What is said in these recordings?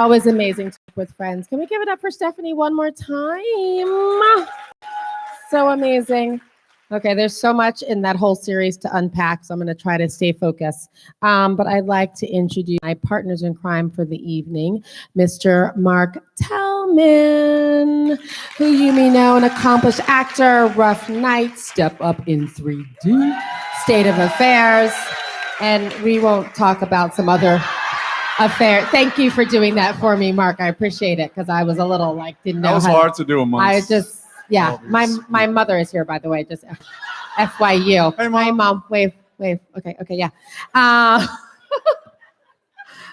Always amazing to work with friends. Can we give it up for Stephanie one more time? So amazing. Okay, there's so much in that whole series to unpack, so I'm going to try to stay focused. But I'd like to introduce my partners in crime for the evening, Mr. Mark Tallman, who you may know, an accomplished actor, Rough Night, Step Up in 3D, State of Affairs, and we won't talk about some other affair. Thank you for doing that for me, Mark. I appreciate it, because I was a little didn't know. That was hard to do amongst. My mother is here, by the way, just FYU. Hey, Mom. Hi, Mom. Wave. Okay, yeah.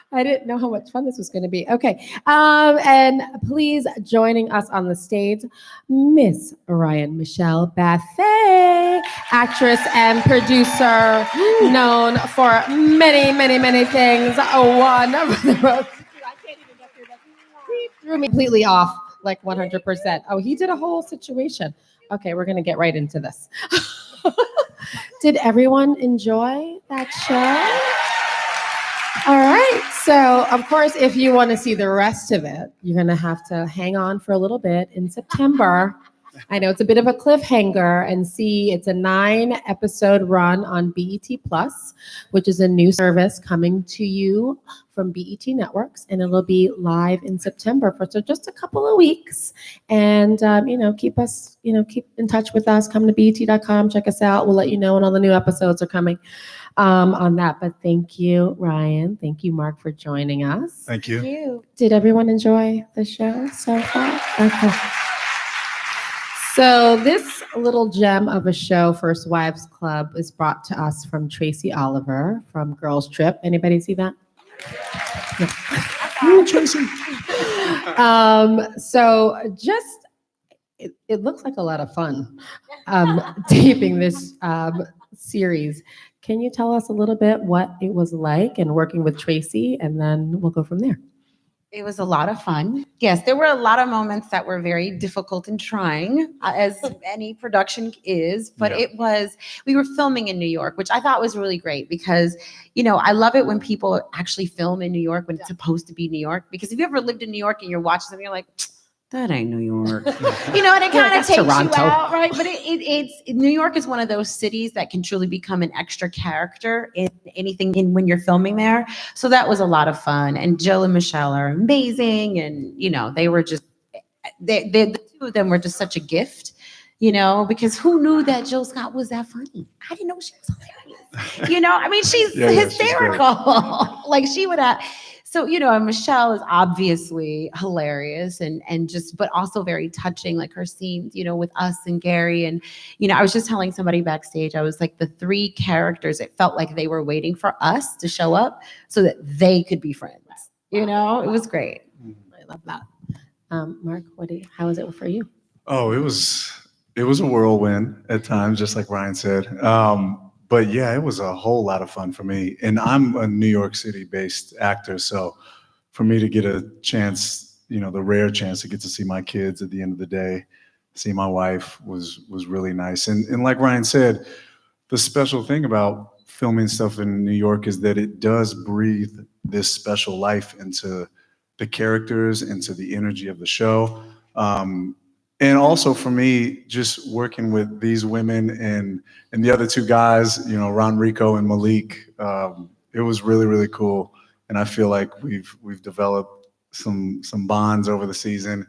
I didn't know how much fun this was going to be. Okay, and please joining us on the stage, Miss Ryan-Michelle Bathe, actress and producer, known for many, many, many things. One of the most. He threw me completely off, 100%. Oh, he did a whole situation. Okay, we're going to get right into this. Did everyone enjoy that show? All right. So, of course, if you want to see the rest of it, you're going to have to hang on for a little bit in September. I know it's a bit of a cliffhanger, and see it's a 9-episode run on BET Plus, which is a new service coming to you from BET Networks, and it'll be live in September for just a couple of weeks. And keep in touch with us. Come to BET.com, check us out. We'll let you know when all the new episodes are coming on that. But thank you, Ryan. Thank you, Mark, for joining us. Thank you. Thank you. Did everyone enjoy the show so far? Okay. So this little gem of a show, First Wives Club, is brought to us from Tracy Oliver from Girls Trip. Anybody see that? No. Tracy. So just, it looks like a lot of fun taping this series. Can you tell us a little bit what it was like and working with Tracy, and then we'll go from there. It was a lot of fun. Yes, there were a lot of moments that were very difficult and trying, as any production is, but we were filming in New York, which I thought was really great because, I love it when people actually film in New York when it's supposed to be New York, because if you ever lived in New York and you're watching something, you're like, that ain't New York. And it kind of takes Toronto. You out, right? But it's New York is one of those cities that can truly become an extra character in anything when you're filming there. So that was a lot of fun. And Jill and Michelle are amazing. And, they were just, the two of them were just such a gift, because who knew that Jill Scott was that funny? I didn't know she was hilarious. She's hysterical. She's she would have. So, and Michelle is obviously hilarious and but also very touching, her scenes, with us and Gary. And, I was just telling somebody backstage, I was like, the 3 characters, it felt like they were waiting for us to show up so that they could be friends. It was great. I love that. Mark, how was it for you? Oh, it was a whirlwind at times, just like Ryan said. But yeah, it was a whole lot of fun for me. And I'm a New York City based actor. So for me to get a chance, the rare chance to get to see my kids at the end of the day, see my wife was really nice. And like Ryan said, the special thing about filming stuff in New York is that it does breathe this special life into the characters, into the energy of the show. And also for me, just working with these women and the other 2 guys, Ron Rico and Malik, it was really, really cool. And I feel like we've developed some bonds over the season,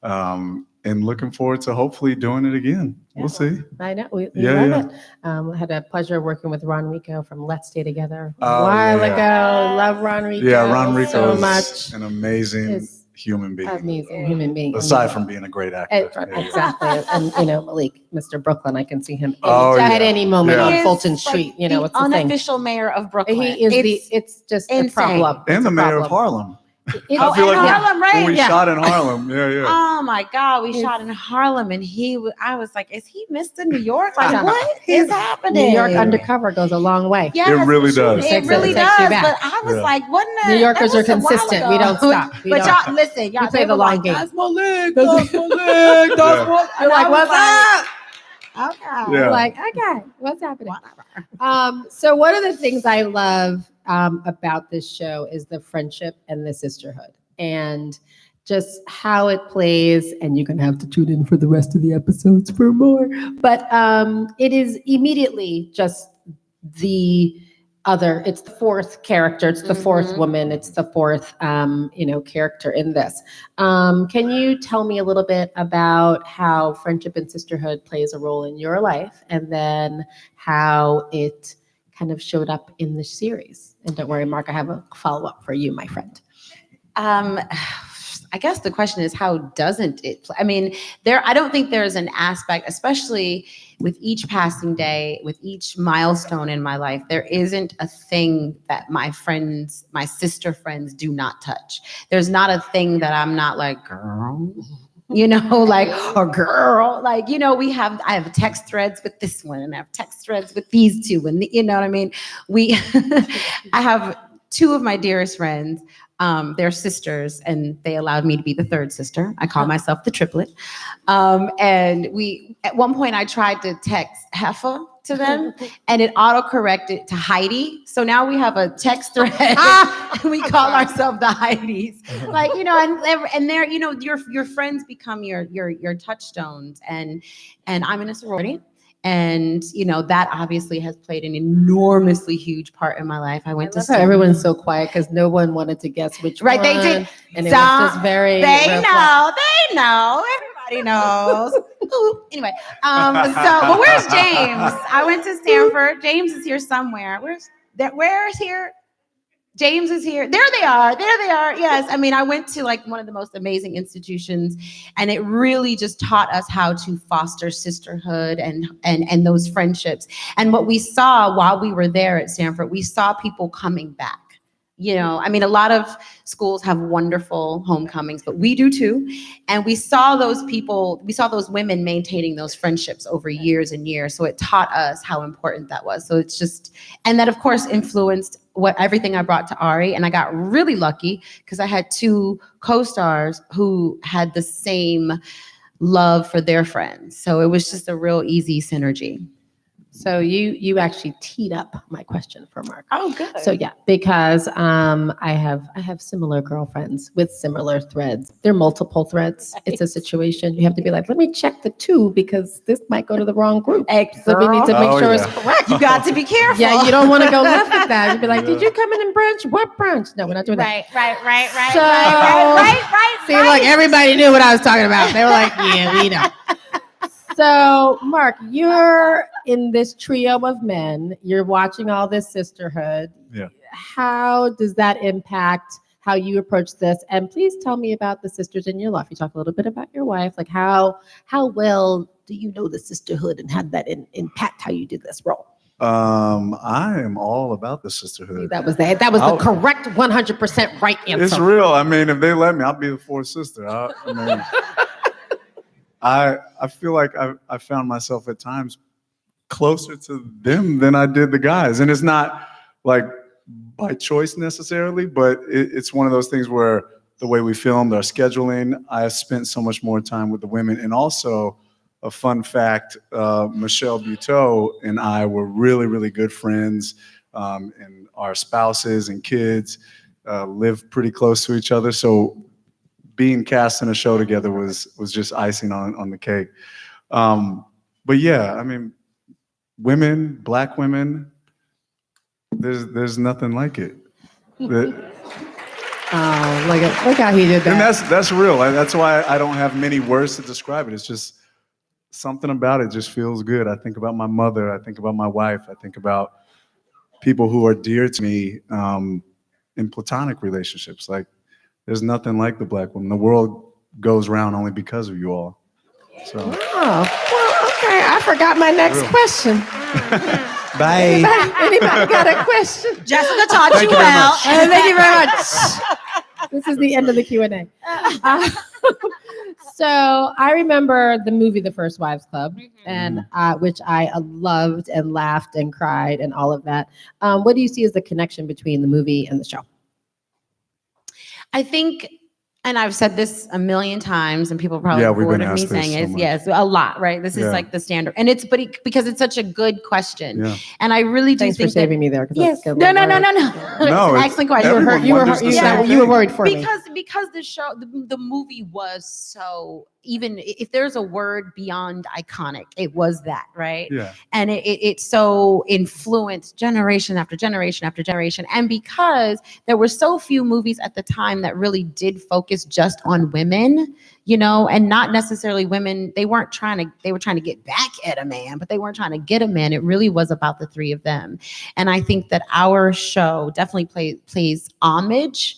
and looking forward to hopefully doing it again. We'll see. I know. We love it. I had a pleasure working with Ron Rico from Let's Stay Together a while ago. Love Ron Rico. Yeah, Ron Rico so is much. an amazing human being. Amazing human being. Aside from being a great actor. Exactly. And Malik, Mr. Brooklyn, I can see him at any moment on Fulton He is Street. the What's the thing? unofficial mayor of Brooklyn. He is it's just insane. A problem. And the mayor of Harlem. I feel like Harlem, right? when we shot in Harlem. Yeah. Oh my God, we shot in Harlem, and I was like, is he Mr. New York? What is happening? New York undercover goes a long way. Yes, it really does. It really does. But I was like, wasn't it? New Yorkers are consistent. We don't stop. Y'all, listen, y'all play the long game. That's my leg. You're like, what's up? Okay. Yeah. Like, okay, what's happening? So one of the things I love about this show is the friendship and the sisterhood. and just how it plays. And you're going to have to tune in for the rest of the episodes for more. But it is immediately just it's the fourth character, it's the fourth woman, it's the fourth, character in this. Can you tell me a little bit about how friendship and sisterhood plays a role in your life, and then how it kind of showed up in the series? And don't worry, Mark, I have a follow-up for you, my friend. I guess the question is, how doesn't it play? I mean, I don't think there's an aspect, especially with each passing day, with each milestone in my life, there isn't a thing that my sister friends do not touch. There's not a thing that I'm not like, girl, like, or girl, like, I have text threads with this one, and I have text threads with these two, and you know what I mean? I have two of my dearest friends. They're sisters, and they allowed me to be the third sister. I call myself the triplet. And at one point I tried to text Heffa to them, and it auto-corrected to Heidi. So now we have a text thread, and we call ourselves the Heidis. Like, and they're, your friends become your touchstones. And I'm in a sorority. And, that obviously has played an enormously huge part in my life. I went to Stanford. Everyone's so quiet because no one wanted to guess which one. Right, they did. And it was just very... They know. Everybody knows. Anyway, but where's James? I went to Stanford. James is here somewhere. Where's here? James is here. There they are. Yes. I mean, I went to like one of the most amazing institutions, and it really just taught us how to foster sisterhood and those friendships. And what we saw while we were there at Stanford, we saw people coming back. I mean, a lot of schools have wonderful homecomings, but we do too. And we saw those women maintaining those friendships over years and years. So it taught us how important that was. So it's just, and that of course influenced everything I brought to Ari. And I got really lucky because I had two co-stars who had the same love for their friends. So it was just a real easy synergy. So you actually teed up my question for Mark. Oh, good. So yeah, because I have similar girlfriends with similar threads. They're multiple threads. It's a situation you have to be like, let me check the two because this might go to the wrong group. So we need to make sure it's correct. You got to be careful. Yeah, you don't want to go left with that. You'd be like, did you come in and brunch? What brunch? No, we're not doing that. Right. See, look, everybody knew what I was talking about. They were like, yeah, we know. So, Mark, you're in this trio of men. You're watching all this sisterhood. Yeah. How does that impact how you approach this? And please tell me about the sisters in your life. You talk a little bit about your wife. Like how well do you know the sisterhood and how that impact how you did this role? I am all about the sisterhood. That was the correct 100% right answer. It's real. I mean, if they let me, I'll be the fourth sister. I feel like I found myself at times closer to them than I did the guys. And it's not like by choice necessarily, but it's one of those things where the way we filmed, our scheduling, I spent so much more time with the women. And also a fun fact, Michelle Buteau and I were really, really good friends, and our spouses and kids live pretty close to each other. So being cast in a show together was just icing on the cake. But yeah, I mean, women, Black women, there's nothing like it. Oh, look how he did that. And that's real. That's why I don't have many words to describe it. It's just something about it just feels good. I think about my mother. I think about my wife. I think about people who are dear to me in platonic relationships. Like, there's nothing like the Black woman. The world goes round only because of you all. So. Oh, well, okay. I forgot my next question. Bye. Anybody got a question? Jessica taught you well. Thank you very much. This is the end of the Q&A. So I remember the movie The First Wives Club, and which I loved and laughed and cried and all of that. What do you see as the connection between the movie and the show? I think and I've said this a million times, and people are probably we've bored been of me asked this saying so it. much. Yes, a lot, right? This is like the standard, and it's because it's such a good question, Yeah. and I really do Thanks for think saving me there. Yes. No. No, It's an it's- excellent question. everyone wonders the same you were thing. worried for me. Because the show, the movie was so, even if there's a word beyond iconic, it was that, right? Yeah. And it so influenced generation after generation after generation. And because there were so few movies at the time that really did focus just on women, you know, and not necessarily women, they were trying to get back at a man, but they weren't trying to get a man. It really was about the three of them. And I think that our show definitely plays homage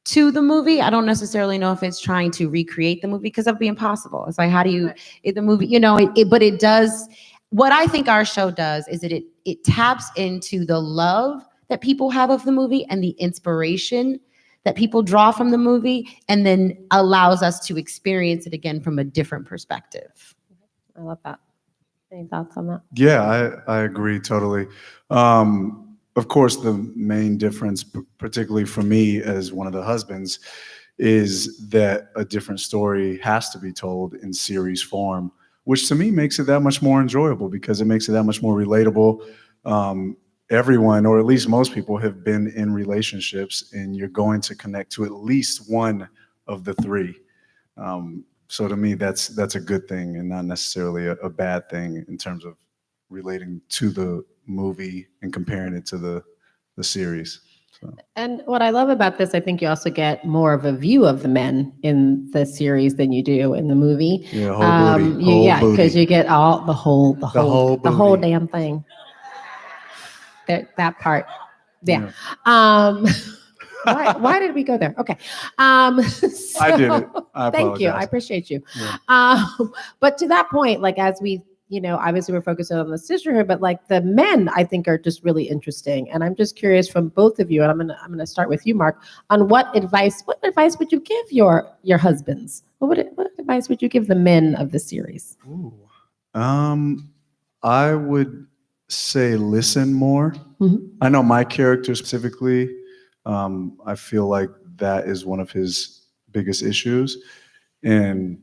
to the movie. I don't necessarily know if it's trying to recreate the movie, because that would be impossible. It's like, how do you, the movie, you know, but it does, what I think our show does is that it taps into the love that people have of the movie and the inspiration that people draw from the movie, and then allows us to experience it again from a different perspective. I love that. Any thoughts on that? Yeah, I agree totally. Of course, the main difference, particularly for me as one of the husbands, is that a different story has to be told in series form, which to me makes it that much more enjoyable, because it makes it that much more relatable. Everyone, or at least most people, have been in relationships, and you're going to connect to at least one of the three. So to me, that's a good thing, and not necessarily a bad thing in terms of relating to the movie and comparing it to the series. So. And what I love about this, I think you also get more of a view of the men in the series than you do in the movie. Yeah, whole booty. Because you get all the whole booty. damn thing. That part. Yeah. Why did we go there? Okay. I did it. I thank you. apologize. I appreciate you. Yeah. But to that point, like, as we, you know, obviously we're focusing on the sisterhood, but like the men, I think, are just really interesting. And I'm just curious from both of you, and I'm gonna start with you, Mark, on what advice would you give your husbands? What advice would you give the men of the series? Ooh. I would say listen more. Mm-hmm. I know my character specifically, I feel like that is one of his biggest issues. And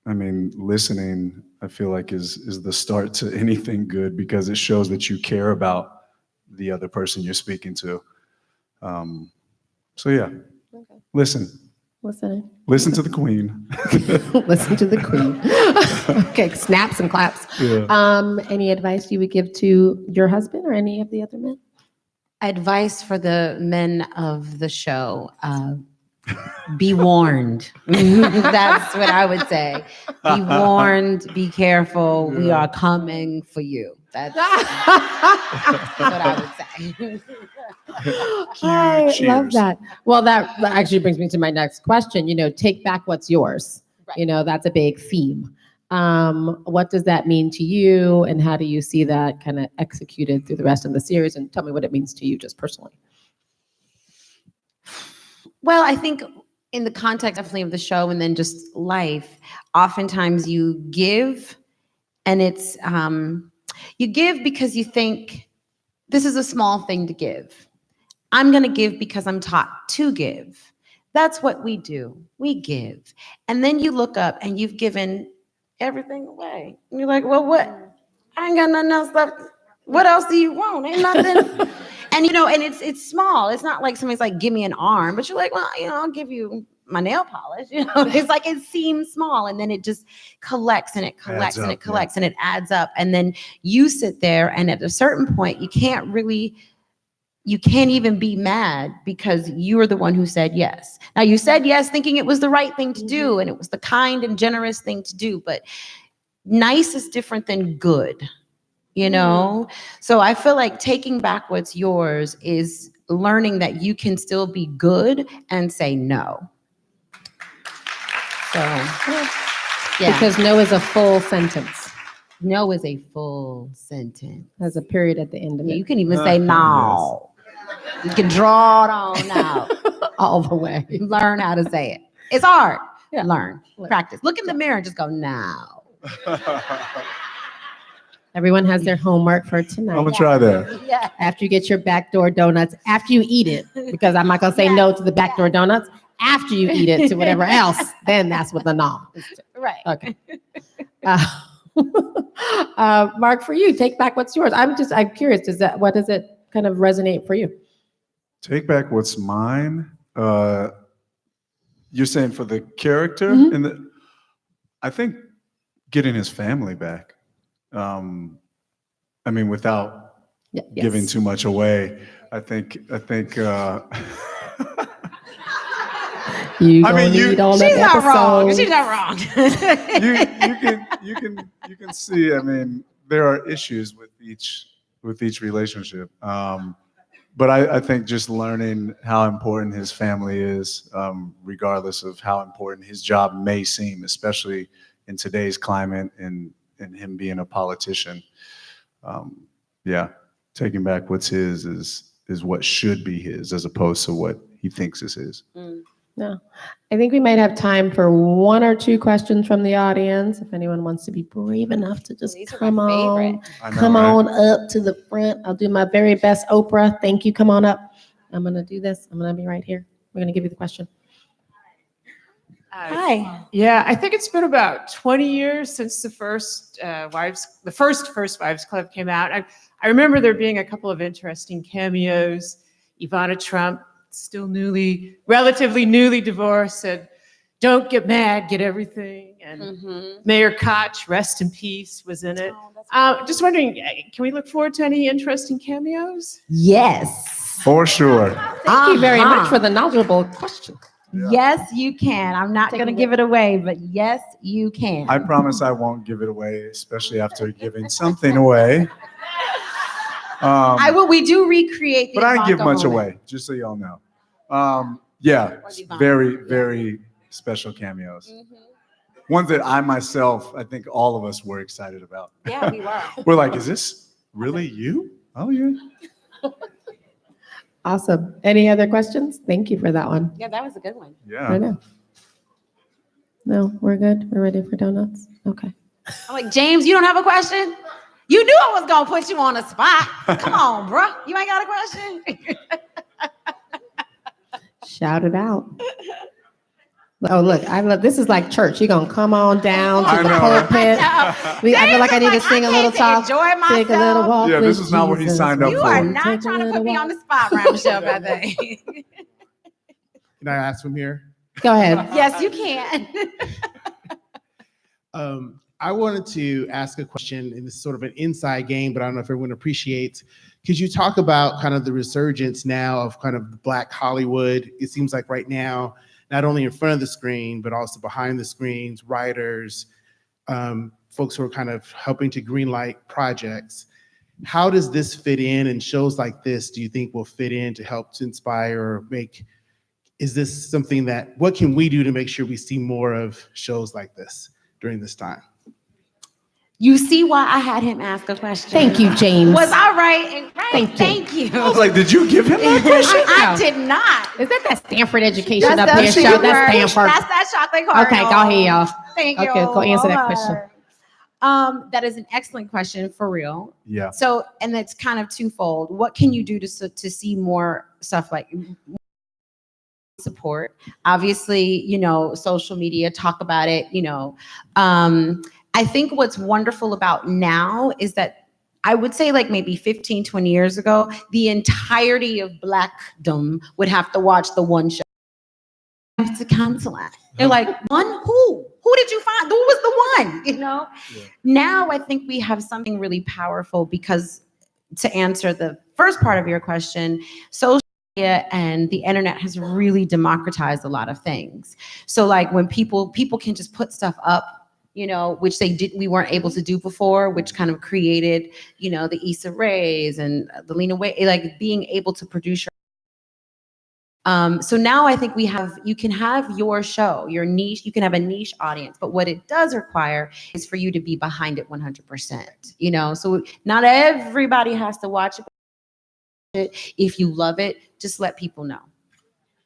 I mean, listening, I feel like is the start to anything good, because it shows that you care about the other person you're speaking to. So yeah, Okay. listen to the queen. Listen to the queen. Okay, snaps and claps. Yeah. Any advice you would give to your husband or any of the other men? Advice for the men of the show: be warned. That's what I would say. Be warned. Be careful. Yeah. We are coming for you. That's what I would say. I Cheers. love that. Well, that actually brings me to my next question. You know, take back what's yours. Right. You know, that's a big theme. What does that mean to you, and how do you see that kind of executed through the rest of the series? And tell me what it means to you just personally. Well, I think in the context definitely of the show, and then just life, oftentimes you give, and it's you give because you think this is a small thing to give. I'm going to give because I'm taught to give. That's what we do. We give. And then you look up and you've given everything away. And you're like, well, what? I ain't got nothing else left. What else do you want? Ain't nothing. And, you know, and it's small. It's not like somebody's like, give me an arm. But you're like, well, you know, I'll give you my nail polish. You know, it's like, it seems small. And then it just collects and it collects and it collects and it adds up. And then you sit there, and at a certain point, you can't even be mad, because you are the one who said yes. Now, you said yes thinking it was the right thing to do, and it was the kind and generous thing to do, but nice is different than good, you know? So I feel like taking back what's yours is learning that you can still be good and say no. So, yeah. Because no is a full sentence. No is a full sentence. Has a period at the end of it. You can even say no. Yes. You can draw it on out. All the way. Learn how to say it. It's hard. Yeah. Learn. Practice. Look in the mirror and just go, no. Everyone has their homework for tonight. I'm going to try that. Yeah. After you get your backdoor donuts, after you eat it, because I'm not going to say no to the backdoor donuts, after you eat it to whatever else, then that's what the gnaw is. Right. Okay. Mark, for you, Take Back What's Yours. I'm curious, what does it kind of resonate for you? Take Back What's Mine. You're saying for the character I think getting his family back. I mean, without giving too much away, I think you she's not wrong. She's not wrong. you can see, I mean, there are issues with each relationship. But I think just learning how important his family is, regardless of how important his job may seem, especially in today's climate and him being a politician. Taking back what's his is what should be his, as opposed to what he thinks is his. No, I think we might have time for one or two questions from the audience. If anyone wants to be brave enough to just come on up to the front. I'll do my very best, Oprah. Thank you. Come on up. I'm going to do this. I'm going to be right here. We're going to give you the question. Hi. Yeah, I think it's been about 20 years since the first Wives Club came out. I remember there being a couple of interesting cameos. Ivana Trump, still relatively newly divorced, said, "Don't get mad, get everything." And Mayor Koch, rest in peace, was in it. Just wondering, can we look forward to any interesting cameos? Yes. For sure. Thank you very much for the knowledgeable question. Yeah. Yes, you can. I'm not going to give it away, but yes, you can. I promise I won't give it away, especially after giving something away. We do recreate the but I didn't give much moment. away, just so y'all know. Very, very special cameos. Ones that I myself, I think all of us were excited about. Yeah, we were. We're like, is this really you? Oh, yeah. Awesome. Any other questions? Thank you for that one. Yeah, that was a good one. Yeah. I know. No, we're good. We're ready for donuts. Okay. I'm like, James, you don't have a question? You knew I was going to put you on the spot. Come on, bro. You ain't got a question? Shout it out. Oh, look, this is like church. You're going to come on down to the pulpit. I feel like I need to sing a little talk. Enjoy myself. Take a little walk. Yeah, this is not what he signed up You for. are not trying to put me on the spot, Ryan Michelle, Bathe. Can I ask from here? Go ahead. Yes, you can. I wanted to ask a question, and this is sort of an inside game, but I don't know if everyone appreciates. Could you talk about kind of the resurgence now of kind of Black Hollywood? It seems like right now, not only in front of the screen, but also behind the screens, writers, folks who are kind of helping to greenlight projects. How does this fit in, and shows like this, do you think will fit in to help to inspire or make, is this something what can we do to make sure we see more of shows like this during this time? You see why I had him ask a question. Thank you, James. Was I right? Thank you. you. I was like, did you give him that question? I did not. Is that Stanford education That's up here? the Show? That's Stanford. Stanford. That's that chocolate card. Okay, go ahead, y'all. Thank you. Okay, go answer that question. That is an excellent question, for real. Yeah. So, and it's kind of twofold. What can you do to see more stuff like support? Obviously, social media, talk about it, I think what's wonderful about now is that I would say like maybe 15, 20 years ago, the entirety of Blackdom would have to watch the one show. To cancel it. They're like, one? Who? Who did you find? Who was the one? Yeah. Now I think we have something really powerful, because to answer the first part of your question, social media and the internet has really democratized a lot of things. So like when people can just put stuff up, which we weren't able to do before, which kind of created, the Issa Rae's and the Lena Waithe, like being able to produce your so now I think you can have your show, your niche, you can have a niche audience, but what it does require is for you to be behind it 100%, so not everybody has to watch it. If you love it, just let people know.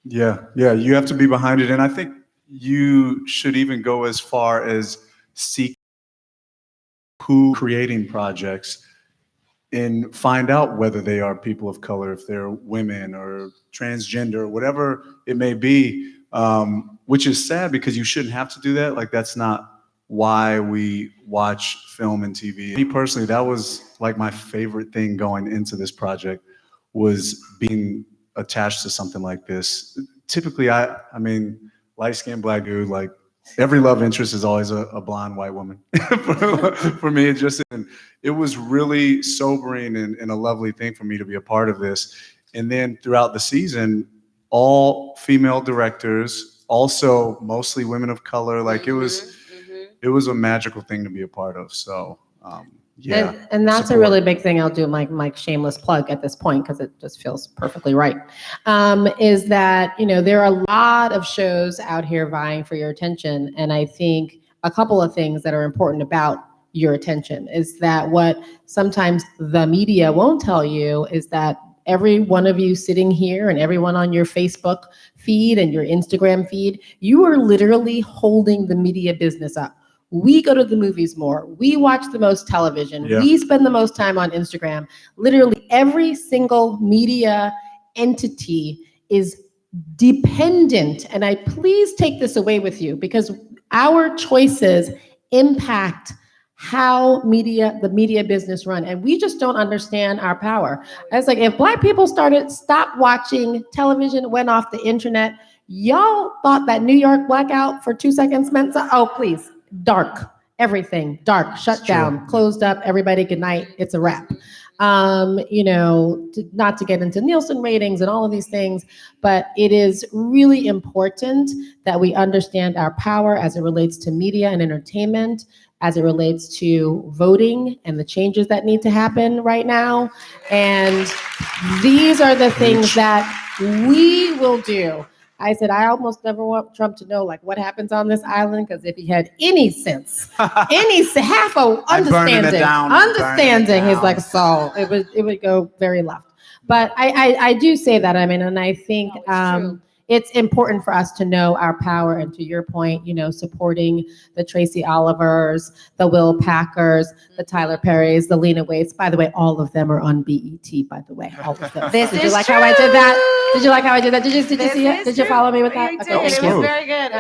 Yeah, you have to be behind it. And I think you should even go as far as seek who creating projects and find out whether they are people of color, if they're women or transgender, whatever it may be. which is sad because you shouldn't have to do that. Like, that's not why we watch film and TV. Me personally, that was like my favorite thing going into this project, was being attached to something like this. Typically, I mean, light-skinned black dude, like, every love interest is always a blonde white woman. For me, it was really sobering and a lovely thing for me to be a part of this. And then throughout the season, all female directors, also mostly women of color. Like, it was a magical thing to be a part of. So, yeah. And that's a support. really big thing. I'll do my shameless plug at this point because it just feels perfectly right. Is that, there are a lot of shows out here vying for your attention. And I think a couple of things that are important about your attention is that what sometimes the media won't tell you is that every one of you sitting here and everyone on your Facebook feed and your Instagram feed, you are literally holding the media business up. We go to the movies more. We watch the most television. Yeah. We spend the most time on Instagram. Literally every single media entity is dependent. And I please take this away with you because our choices impact how the media business run. And we just don't understand our power. It's like if Black people stopped watching television, went off the internet, y'all thought that New York blackout for 2 seconds meant oh, please. Dark, everything, dark, shut down, closed up, everybody, good night, it's a wrap. Not to get into Nielsen ratings and all of these things, but it is really important that we understand our power as it relates to media and entertainment, as it relates to voting and the changes that need to happen right now. And these are the things that we will do. I said, I almost never want Trump to know like what happens on this island, because if he had any sense, half a understanding his like soul, it would go very left. But I do say that, and I think it's important for us to know our power, and to your point, supporting the Tracy Olivers, the Will Packers, the Tyler Perrys, the Lena Waithes. By the way, all of them are on BET, by the way, all of them. Did you like how I did that? Did you like how I did that? Did you see it? Did you follow me with that? Okay, it was very good.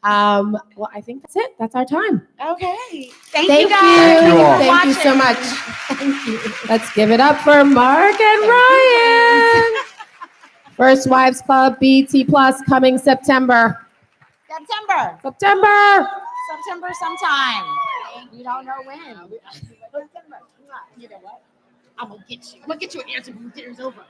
Well, I think that's it. That's our time. Okay. Thank you guys. Thank you so much. Thank you. Let's give it up for Mark and Ryan. First Wives Club, BT Plus, coming September. September sometime. You don't know when. You know what? I'm gonna get you an answer when dinner's over.